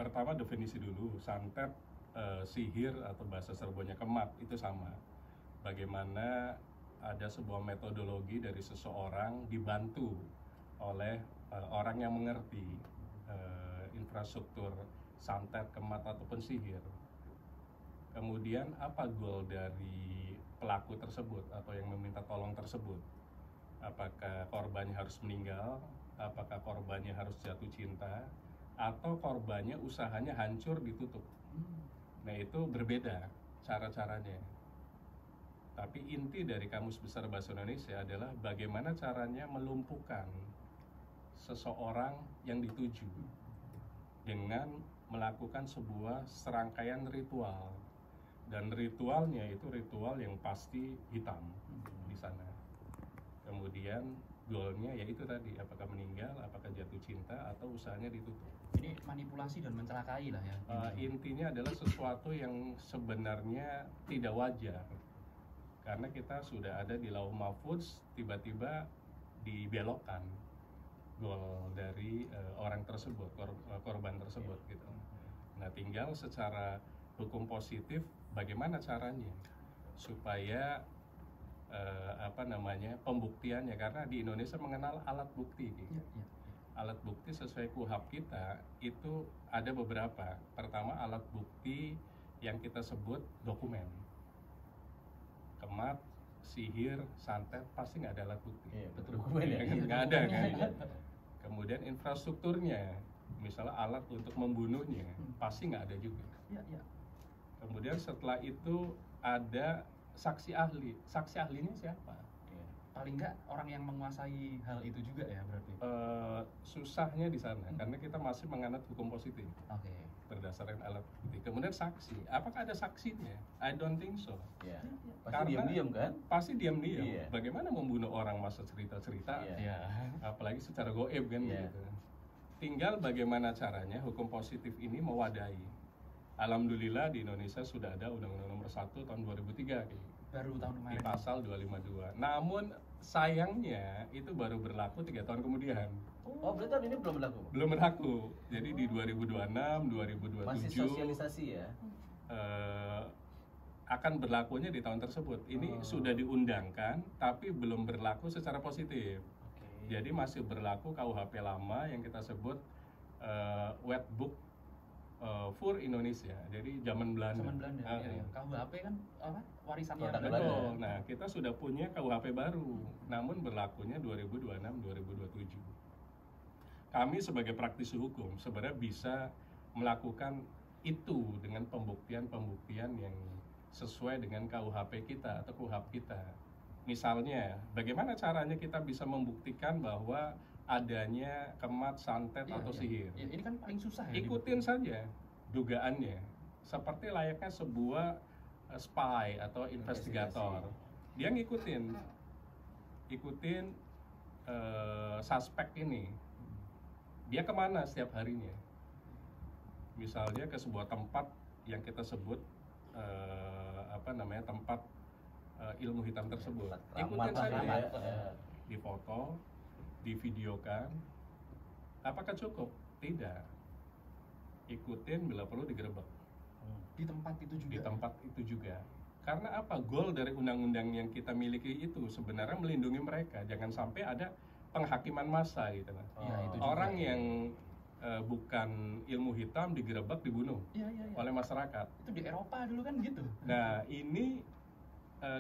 Pertama definisi dulu, santet, sihir atau bahasa Serbonya kemat itu sama. Bagaimana ada sebuah metodologi dari seseorang dibantu oleh orang yang mengerti infrastruktur santet, kemat ataupun sihir. Kemudian apa goal dari pelaku tersebut atau yang meminta tolong tersebut? Apakah korbannya harus meninggal? Apakah korbannya harus jatuh cinta? Atau korbannya usahanya hancur ditutup? Nah, itu berbeda cara-caranya. Tapi inti dari Kamus Besar Bahasa Indonesia adalah bagaimana caranya melumpuhkan seseorang yang dituju dengan melakukan sebuah serangkaian ritual. Dan ritualnya itu ritual yang pasti hitam di sana. Kemudian goalnya ya itu tadi, apakah meninggal, apakah jatuh cinta, atau usahanya ditutup. Ini manipulasi dan mencelakai lah ya. Intinya adalah sesuatu yang sebenarnya tidak wajar. Karena kita sudah ada di Lauh Mahfudz, tiba-tiba dibelokkan goal dari orang tersebut, korban tersebut gitu. Nah, tinggal secara hukum positif bagaimana caranya supaya pembuktiannya, karena di Indonesia mengenal alat bukti gitu. Alat bukti sesuai KUHP kita itu ada beberapa. Pertama, alat bukti yang kita sebut dokumen. Kemat, sihir, santet pasti nggak ada alat bukti. Iya, betul, dokumen ya. Nggak ada kan. Kemudian infrastrukturnya, misalnya alat untuk membunuhnya pasti nggak ada juga. Kemudian setelah itu ada saksi ahli. Saksi ahlinya siapa? Paling nggak orang yang menguasai hal itu juga ya berarti. Susahnya di sana karena kita masih menganut hukum positif. Berdasarkan alat bukti. Kemudian saksi. Apakah ada saksinya? I don't think so. Pasti diam-diam kan? Pasti diam-diam. Bagaimana membunuh orang masa cerita-cerita? Apalagi secara goib kan gitu. Tinggal bagaimana caranya hukum positif ini mewadahi. Alhamdulillah di Indonesia sudah ada Undang-Undang Nomor 1 tahun 2003 baru tahun kemarin. Di pasal 252. Namun sayangnya itu baru berlaku 3 tahun kemudian. Oh, berarti tahun ini belum berlaku? Belum berlaku. Jadi di 2026, 2027 masih sosialisasi ya? Akan berlakunya di tahun tersebut. Ini sudah diundangkan tapi belum berlaku secara positif. Jadi masih berlaku KUHP lama yang kita sebut Wet Book for Indonesia, jadi zaman Belanda. KUHP kan apa? Warisannya Betul. Nah, kita sudah punya KUHP baru, namun berlakunya 2026-2027. Kami sebagai praktisi hukum sebenarnya bisa melakukan itu dengan pembuktian-pembuktian yang sesuai dengan KUHP kita atau KUHP kita. Misalnya, bagaimana caranya kita bisa membuktikan bahwa adanya kemat, santet, atau sihir? Ini kan paling susah ya. Ikutin saja dugaannya, seperti layaknya sebuah spy atau investigator. Dia ngikutin suspek ini. Dia kemana setiap harinya? Misalnya ke sebuah tempat yang kita sebut tempat ilmu hitam tersebut. Ikutin saja, difoto, divideokan. Apakah cukup? Tidak. Ikutin, bila perlu digerebek. Di tempat itu juga. Di tempat itu juga. Karena apa? Goal dari undang-undang yang kita miliki itu sebenarnya melindungi mereka. Jangan sampai ada penghakiman massa gitu kan. Orang yang bukan ilmu hitam digerebek, dibunuh oleh masyarakat. Itu di Eropa dulu kan gitu. Nah, ini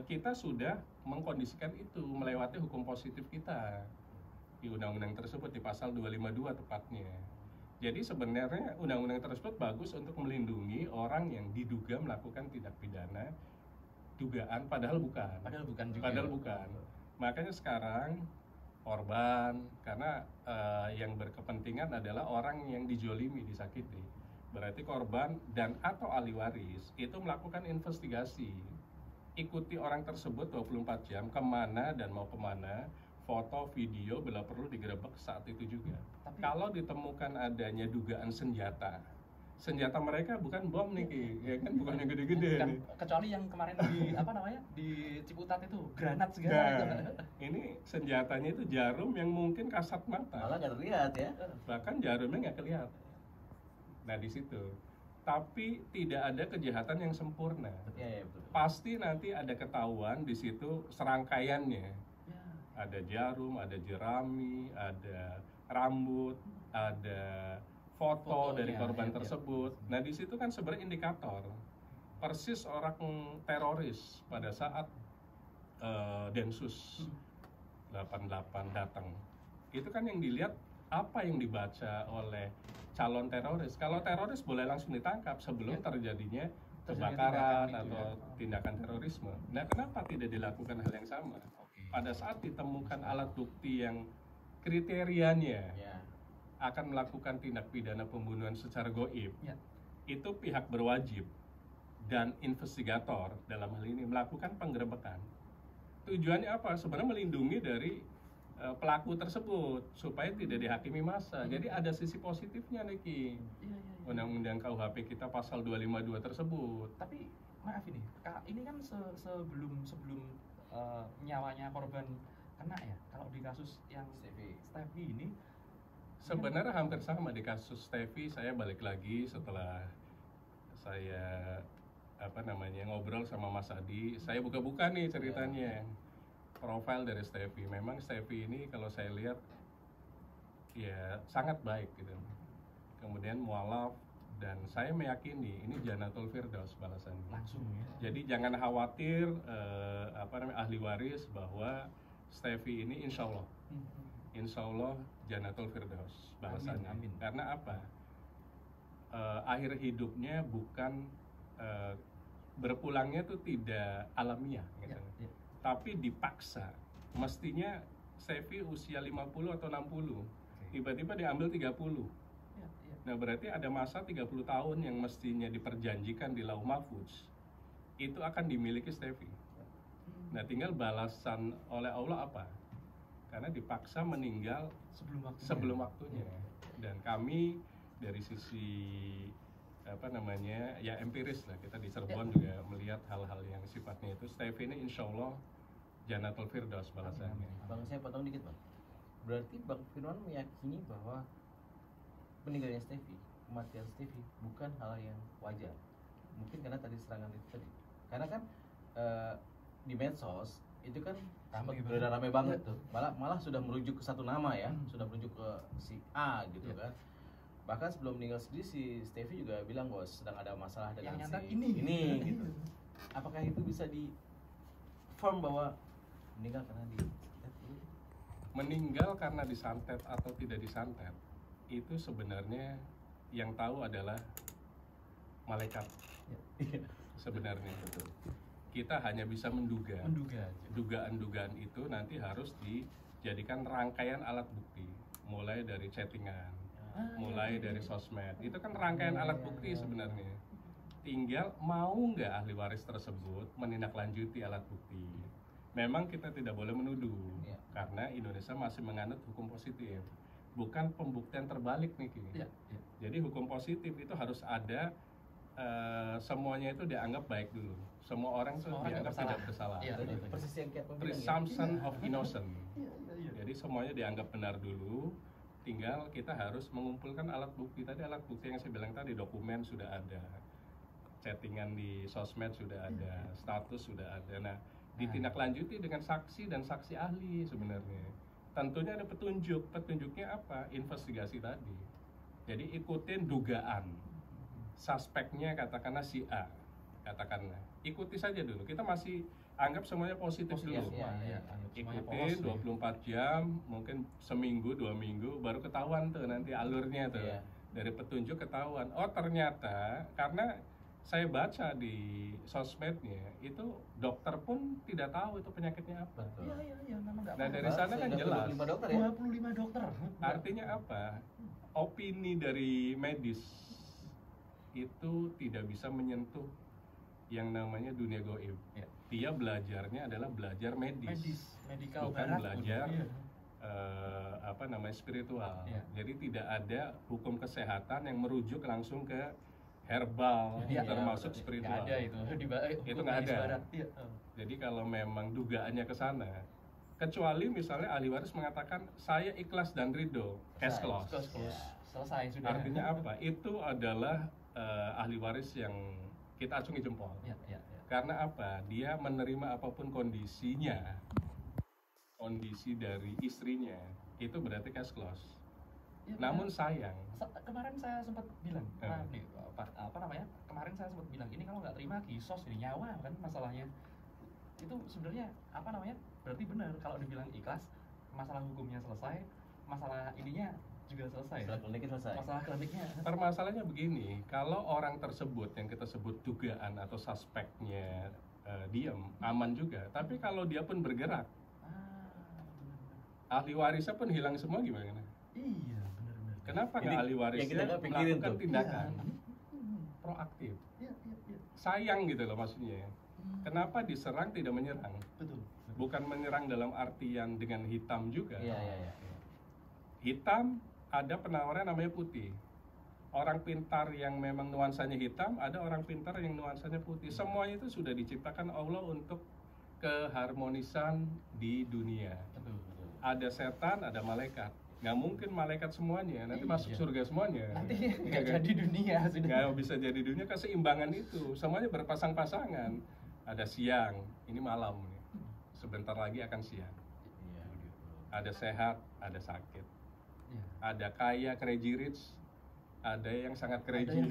kita sudah mengkondisikan itu melewati hukum positif kita di undang-undang tersebut di pasal 252 tepatnya. Jadi sebenarnya undang-undang tersebut bagus untuk melindungi orang yang diduga melakukan tindak pidana dugaan padahal bukan. Padahal bukan. Makanya sekarang korban, karena yang berkepentingan adalah orang yang dijolimi, disakiti. Berarti korban dan atau ahli waris itu melakukan investigasi. Ikuti orang tersebut 24 jam kemana dan mau kemana, foto, video, bila perlu digerebek saat itu juga. Kalau ditemukan adanya dugaan senjata mereka bukan bom nih, ya kan, bukan yang gede-gede. Kecuali yang kemarin di Ciputat itu granat segala. Ini senjatanya itu jarum yang mungkin kasat mata. Malah nggak terlihat ya. Bahkan jarumnya nggak kelihatan. Nah di situ. Tapi tidak ada kejahatan yang sempurna. Iya, betul. Pasti nanti ada ketahuan di situ serangkaiannya. Ya. Ada jarum, ada jerami, ada rambut, ada foto Fotonya, dari korban ya, ya. tersebut. Nah di situ kan sebenarnya indikator persis orang teroris pada saat Densus 88 datang. Itu kan yang dilihat apa yang dibaca oleh calon teroris. Kalau teroris boleh langsung ditangkap sebelum terjadinya kebakaran tindakan itu, atau tindakan terorisme. Nah, kenapa tidak dilakukan hal yang sama? Oke. Pada saat ditemukan alat bukti yang kriterianya Ya. akan melakukan tindak pidana pembunuhan secara goib, Ya. itu pihak berwajib dan investigator dalam hal ini melakukan penggerebekan. Tujuannya apa? Sebenarnya melindungi dari pelaku tersebut supaya tidak dihakimi massa. Jadi ada sisi positifnya nih Ki. Iya, iya, iya. Undang-undang KUHP kita pasal 252 tersebut. Tapi maaf ini kan sebelum nyawanya korban kena ya. Kalau di kasus yang Steffi ini Sebenarnya hampir sama di kasus Steffi. Saya balik lagi setelah saya ngobrol sama Mas Adi. Saya buka-buka nih ceritanya. Profil dari Steffi. Memang Steffi ini kalau saya lihat ya sangat baik gitu. Kemudian mualaf, dan saya meyakini ini Jannatul Firdaus balasannya. langsung ya. Jadi jangan khawatir ahli waris bahwa Steffi ini insya Allah Jannatul Firdaus balasannya. Amin, amin. Karena apa? Akhir hidupnya bukan berpulangnya tuh tidak alamiah gitu. Ya, ya. Tapi dipaksa. Mestinya Steffi usia 50 atau 60. Tiba-tiba diambil 30. Ya, ya. Nah, berarti ada masa 30 tahun yang mestinya diperjanjikan di Lauh Mahfuz. Itu akan dimiliki Steffi. Nah, tinggal balasan oleh Allah apa? Karena dipaksa meninggal sebelum waktunya. Dan kami dari sisi ya empiris lah, kita di Cirebon juga melihat hal-hal yang sifatnya itu. Steffi ini insya Allah Jannatul Firdaus balasannya. Bang, saya potong dikit Bang. Berarti Bang Firman meyakini bahwa meninggalnya Steffi, kematian Steffi bukan hal yang wajar. Mungkin karena tadi serangan itu tadi. Karena kan di medsos itu kan sempat beredar rame banget tuh. Malah sudah merujuk ke satu nama ya, sudah merujuk ke si A gitu kan. Bahkan sebelum meninggal sendiri si Steffi juga bilang bahwa sedang ada masalah dengan Yang nyata si ini gitu. Apakah itu bisa di firm bahwa meninggal karena Meninggal karena disantet atau tidak disantet, itu sebenarnya yang tahu adalah malaikat. Sebenarnya kita hanya bisa menduga. Dugaan-dugaan itu nanti harus dijadikan rangkaian alat bukti, mulai dari chattingan, mulai dari sosmed. Itu kan rangkaian alat bukti sebenarnya. Tinggal mau nggak ahli waris tersebut menindaklanjuti alat bukti. Memang kita tidak boleh menuduh, karena Indonesia masih menganut hukum positif, bukan pembuktian terbalik nih Ki. Jadi hukum positif itu harus ada, semuanya itu dianggap baik dulu. Semua orang itu dianggap tidak bersalah. persis yang kayak Presumption of innocent. Jadi semuanya dianggap benar dulu. Tinggal kita harus mengumpulkan alat bukti. Tadi alat bukti yang saya bilang tadi, dokumen sudah ada, chattingan di sosmed sudah ada, status sudah ada. Nah, ditindaklanjuti dengan saksi dan saksi ahli sebenarnya. Tentunya ada petunjuk. Petunjuknya apa? Investigasi tadi. Jadi ikutin dugaan. Suspeknya katakanlah si A. Katakanlah. Ikuti saja dulu. Kita masih anggap semuanya positif dulu. Ikutin 24 jam, mungkin seminggu, 2 minggu, baru ketahuan tuh nanti alurnya tuh. Dari petunjuk ketahuan. Oh ternyata karena saya baca di sosmednya itu dokter pun tidak tahu itu penyakitnya apa. Memang nggak Nah dari sana kan jelas. 25 dokter ya? 25 dokter. Artinya apa? Opini dari medis itu tidak bisa menyentuh yang namanya dunia goib. Dia belajarnya adalah belajar medis, medical bukan barat belajar pun. spiritual. Jadi tidak ada hukum kesehatan yang merujuk langsung ke herbal, termasuk spiritual. Nggak ada itu. Itu nggak ada. Jadi kalau memang dugaannya ke sana, kecuali misalnya ahli waris mengatakan saya ikhlas dan ridho, cash close. selesai sudah. Artinya apa? Itu adalah ahli waris yang kita acungi jempol. Ya. Karena apa? Dia menerima apapun kondisinya, kondisi dari istrinya, itu berarti cash close. Ya, Namun sayang, kemarin saya sempat bilang, nih, apa namanya? Kemarin saya sempat bilang, ini kalau nggak terima kisos ini nyawa kan masalahnya. Itu sebenarnya apa namanya? Berarti benar kalau dibilang ikhlas, masalah hukumnya selesai, masalah ininya juga selesai. Masalah kliniknya selesai. Masalah kliniknya. permasalahannya begini, kalau orang tersebut yang kita sebut dugaan atau suspeknya diam, aman juga. Tapi kalau dia pun bergerak, Benar-benar. ahli warisnya pun hilang semua gimana? Iya, benar-benar. Kenapa Ini nggak ahli yang warisnya kita nggak pikirin melakukan tuh. tindakan Iya. proaktif? Iya. Sayang gitu loh maksudnya. Kenapa diserang tidak menyerang? Betul. Bukan menyerang dalam artian dengan hitam juga. Iya. Hitam ada penawaran namanya putih. Orang pintar yang memang nuansanya hitam, ada orang pintar yang nuansanya putih. Semuanya itu sudah diciptakan Allah untuk keharmonisan di dunia. Betul. Ada setan, ada malaikat. Nggak mungkin malaikat semuanya, nanti Iya. masuk surga semuanya. Nanti Iya nggak kan? jadi dunia sudah. Nggak bisa jadi dunia, keseimbangan itu. Semuanya berpasang-pasangan. Ada siang, ini malam nih. Sebentar lagi akan siang. Iya. Ada sehat, ada sakit. Iya. Ada kaya, crazy rich, ada yang sangat crazy.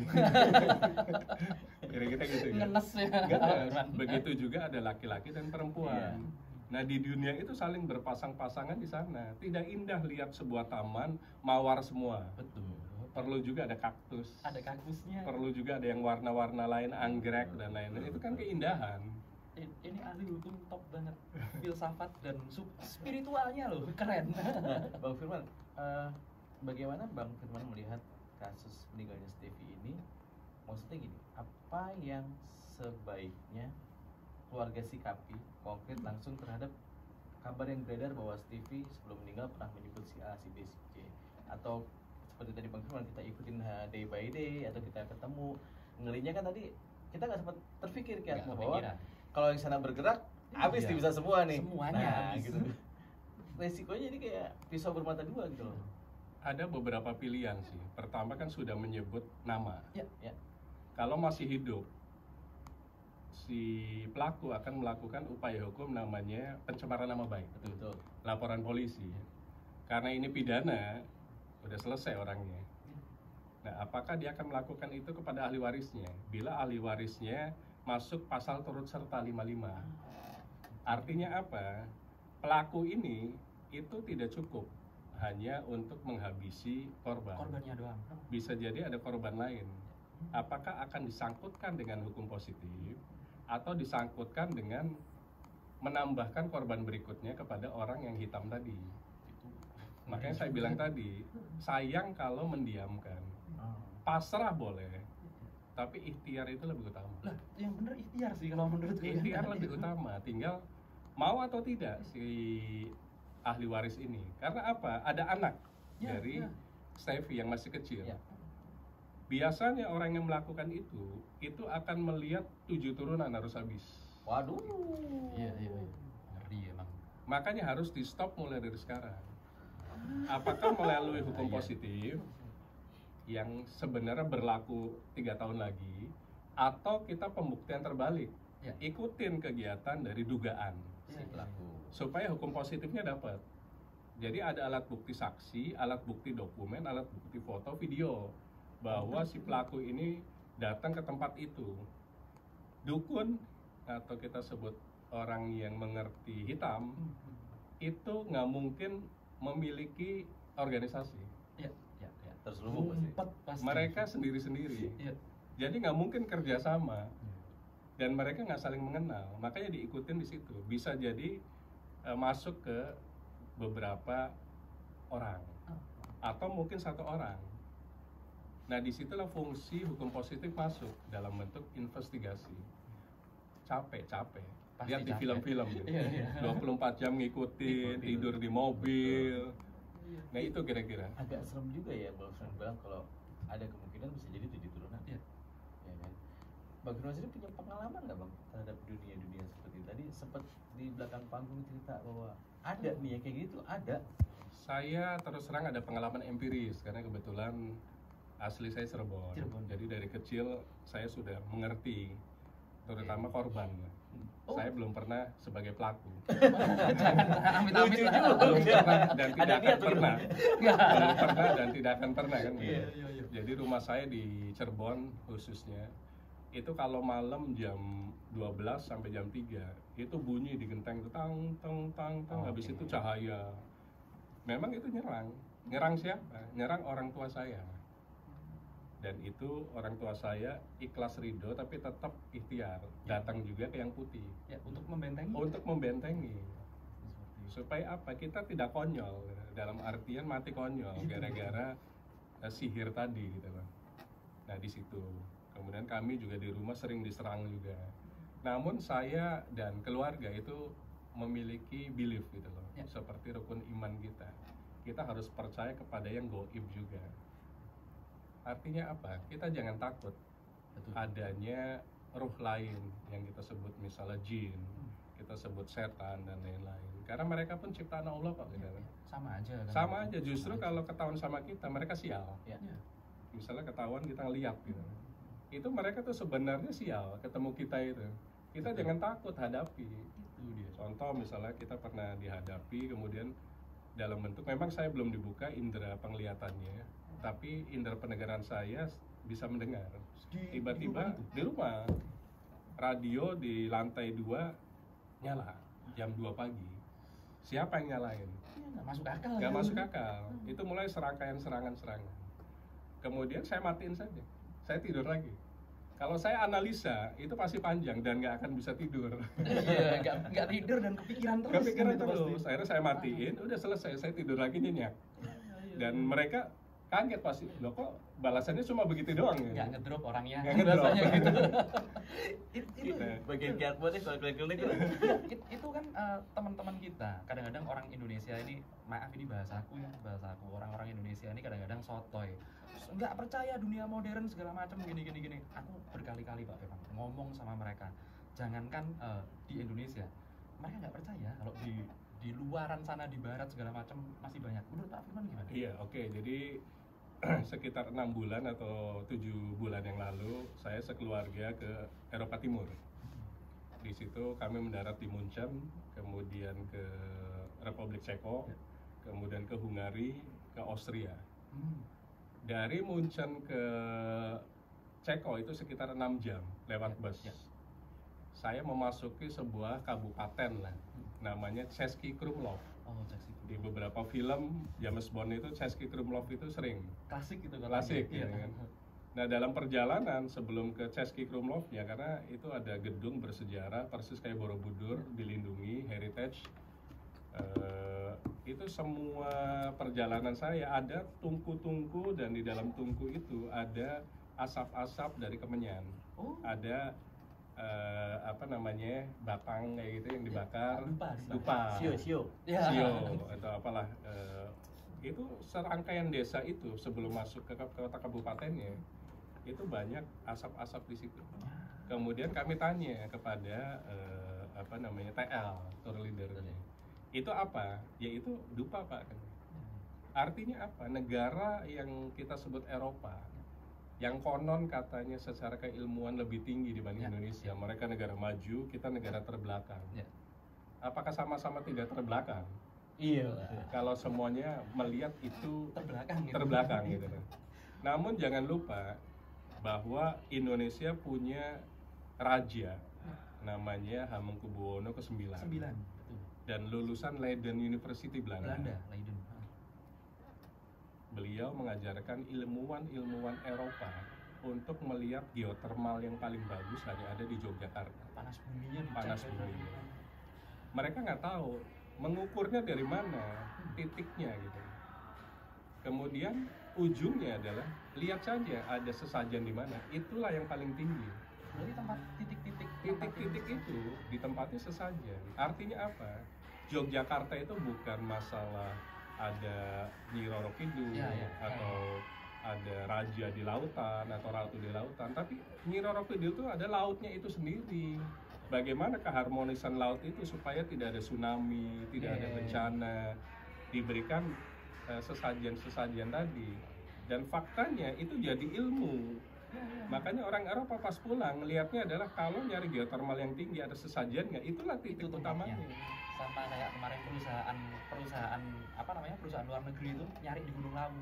Kira-kira gitu ya. Ngenes ya. Ngenes. Begitu juga ada laki-laki dan perempuan. Iya. Nah di dunia itu saling berpasang-pasangan di sana. Tidak indah lihat sebuah taman mawar semua. Betul. Perlu juga ada kaktus. Ada kaktusnya. Perlu juga ada yang warna-warna lain, anggrek dan lain-lain. Itu kan keindahan. Ini ahli hukum top banget, filsafat dan spiritualnya loh, keren. Nah, Bang Firman, bagaimana Bang Firman melihat kasus meninggalnya Stevie ini? Maksudnya gini, apa yang sebaiknya keluarga sikapi konkret langsung terhadap kabar yang beredar bahwa Stevie sebelum meninggal pernah menyebut si A, si B, si C, atau seperti tadi Bang Firman kita ikutin day by day atau kita ketemu, ngerinya kan tadi kita nggak sempat terpikir kayak Nggak bahwa kepikiran. kalau yang sana bergerak habis Iya. nih bisa semua nih. Semuanya Nah, habis. gitu. Resikonya ini kayak pisau bermata dua gitu loh. Ada beberapa pilihan sih. Pertama kan sudah menyebut nama. Ya. Kalau masih hidup, si pelaku akan melakukan upaya hukum namanya pencemaran nama baik. Betul. Laporan polisi. Karena ini pidana, udah selesai orangnya. Nah, apakah dia akan melakukan itu kepada ahli warisnya? Bila ahli warisnya masuk pasal turut serta 55. Artinya apa? Pelaku ini itu tidak cukup hanya untuk menghabisi korban. Korbannya doang. Bisa jadi ada korban lain. Apakah akan disangkutkan dengan hukum positif atau disangkutkan dengan menambahkan korban berikutnya kepada orang yang hitam tadi? Makanya saya bilang tadi, sayang kalau mendiamkan. Pasrah boleh, tapi ikhtiar itu lebih utama. Lah, yang bener ikhtiar sih kalau menurut gue. Ikhtiar lebih utama, tinggal mau atau tidak si ahli waris ini. Karena apa? Ada anak Ya, dari ya. Stevie yang masih kecil. Ya. Biasanya orang yang melakukan itu akan melihat 7 turunan harus habis. Waduh. Iya. Ngeri emang. Makanya harus di stop mulai dari sekarang. Apakah melalui hukum Iya. positif yang sebenarnya berlaku 3 tahun lagi, atau kita pembuktian terbalik, Ya. ikutin kegiatan dari dugaan Si pelaku. supaya hukum positifnya dapat. Jadi ada alat bukti saksi, alat bukti dokumen, alat bukti foto, video bahwa si pelaku ini datang ke tempat itu. Dukun atau kita sebut orang yang mengerti hitam itu nggak mungkin memiliki organisasi. Ya. Terselubung pasti. Ngumpet pasti. Mereka sendiri-sendiri. Iya. Jadi nggak mungkin kerjasama dan mereka nggak saling mengenal. Makanya diikutin di situ. Bisa jadi masuk ke beberapa orang atau mungkin satu orang. Nah disitulah fungsi hukum positif masuk dalam bentuk investigasi. Capek. Pasti Lihat di capek. film-film gitu. Iya. 24 jam ngikutin, tidur di mobil. Nah itu kira-kira. Agak serem juga ya Bang Firman bilang kalau ada kemungkinan bisa jadi 7 turunan. Iya. Ya kan? Bang Firman sendiri punya pengalaman nggak Bang terhadap dunia seperti tadi sempat di belakang panggung cerita bahwa ada nih yang kayak gitu ada. Saya terus terang ada pengalaman empiris karena kebetulan asli saya Cirebon. Cirebon. Jadi dari kecil saya sudah mengerti, terutama korban. Oh. Saya belum pernah sebagai pelaku. Jangan amit-amit lah. Belum pernah dan Ada tidak akan niat pernah. Ya. Belum pernah dan tidak akan pernah kan. Iya, gitu. iya. Jadi rumah saya di Cirebon khususnya itu kalau malam jam 12 sampai jam 3 itu bunyi di genteng itu tang tang tang tang, habis Oke. itu cahaya. Memang itu nyerang. Nyerang siapa? Nyerang orang tua saya. Dan itu orang tua saya ikhlas ridho tapi tetap ikhtiar datang juga ke yang putih Ya, untuk membentengi. untuk membentengi. Seperti itu. Supaya apa? Kita tidak konyol, dalam artian mati konyol gara-gara sihir tadi gitu loh. Nah di situ. Kemudian kami juga di rumah sering diserang juga. Namun saya dan keluarga itu memiliki belief gitu loh. Ya. Seperti rukun iman kita. Kita harus percaya kepada yang gaib juga. Artinya apa? Kita jangan takut Betul. adanya ruh lain yang kita sebut misalnya jin, kita sebut setan dan lain-lain. Karena mereka pun ciptaan Allah kok gitu. Sama aja kan. Sama aja, justru kalau ketahuan sama kita mereka sial. Ya. Ya. Misalnya ketahuan kita ngeliat gitu. Itu mereka tuh sebenarnya sial ketemu kita itu. Kita jangan takut hadapi. Itu dia. Contoh misalnya kita pernah dihadapi kemudian dalam bentuk memang saya belum dibuka indera penglihatannya, tapi indera pendengaran saya bisa mendengar. Tiba-tiba di rumah radio di lantai 2 nyala jam 2 pagi. Siapa yang nyalain? Ya, nggak masuk akal. Gak ya. masuk akal. Itu mulai serangkaian serangan-serangan. Kemudian saya matiin saja. Saya tidur lagi. Kalau saya analisa itu pasti panjang dan nggak akan bisa tidur. Iya, nggak tidur dan kepikiran terus. Kepikiran kan itu terus. pasti. Akhirnya saya matiin, udah selesai. Saya tidur lagi nyenyak. Iya. Dan mereka kaget pasti. Loh kok balasannya cuma begitu doang ya? Nggak ngedrop orangnya. Nggak ngedrop. Rasanya gitu. Itu bagian kiat buat kalau klik-klik itu. Itu kan teman-teman kita. Kadang-kadang orang Indonesia ini, maaf ini bahasaku ya, bahasaku. Orang-orang Indonesia ini kadang-kadang sotoy. Nggak percaya dunia modern segala macam gini. Aku berkali-kali Pak Firman ngomong sama mereka, jangankan di Indonesia, mereka nggak percaya kalau di luaran sana, di barat segala macam masih banyak. Menurut Pak Firman gimana? Iya, oke. Jadi sekitar 6 bulan atau 7 bulan yang lalu saya sekeluarga ke Eropa Timur. Di situ kami mendarat di Munchen, kemudian ke Republik Ceko, kemudian ke Hungari, ke Austria. Dari Munchen ke Ceko itu sekitar 6 jam lewat bus. Ya. Saya memasuki sebuah kabupaten lah, namanya Český Krumlov. Oh, seksi. Di beberapa film James Bond itu Český Krumlov itu sering. Klasik gitu Klasik, iya. gitu kan. Nah dalam perjalanan sebelum ke Český Krumlov ya, karena itu ada gedung bersejarah persis kayak Borobudur, dilindungi heritage. Itu semua perjalanan saya ada tungku-tungku dan di dalam tungku itu ada asap-asap dari kemenyan. Oh. Ada apa namanya, batang kayak gitu yang dibakar. Dupa. Sio. Ya. Sio atau apalah. Itu serangkaian desa itu sebelum masuk ke kota kabupatennya itu banyak asap-asap di situ. Kemudian kami tanya kepada apa namanya, TL, tour leadernya. Itu apa? Yaitu dupa Pak. Artinya apa? Negara yang kita sebut Eropa, yang konon katanya secara keilmuan lebih tinggi dibanding Ya. Indonesia. Mereka negara maju, kita negara terbelakang. Ya. Apakah sama-sama tidak terbelakang? Iya. Kalau semuanya melihat itu Terbelakang gitu. gitu kan. Namun jangan lupa bahwa Indonesia punya raja namanya Hamengkubuwono ke-9 9. Betul. dan lulusan Leiden University Belanda. Leiden. Beliau mengajarkan ilmuwan-ilmuwan Eropa untuk melihat geotermal yang paling bagus hanya ada di Yogyakarta. Panas buminya dicek. Panas bumi. Mereka nggak tahu mengukurnya dari mana, titiknya gitu. Kemudian ujungnya adalah lihat saja ada sesajen di mana, itulah yang paling tinggi. Berarti tempat titik-titik Titik-titik itu ditempati sesajen. Artinya apa? Yogyakarta itu bukan masalah ada Nyi Roro Kidul Ya. atau ada raja di lautan atau ratu di lautan, tapi Nyi Roro Kidul itu ada lautnya itu sendiri. Bagaimana keharmonisan laut itu supaya tidak ada tsunami, tidak ada bencana, diberikan sesajen-sesajen tadi, dan faktanya itu jadi ilmu. Makanya orang Eropa pas pulang ngelihatnya adalah kalau nyari geotermal yang tinggi ada sesajennya, itulah titik Itu utamanya. Sama kayak kemarin perusahaan perusahaan luar negeri itu nyari di Gunung Lawu.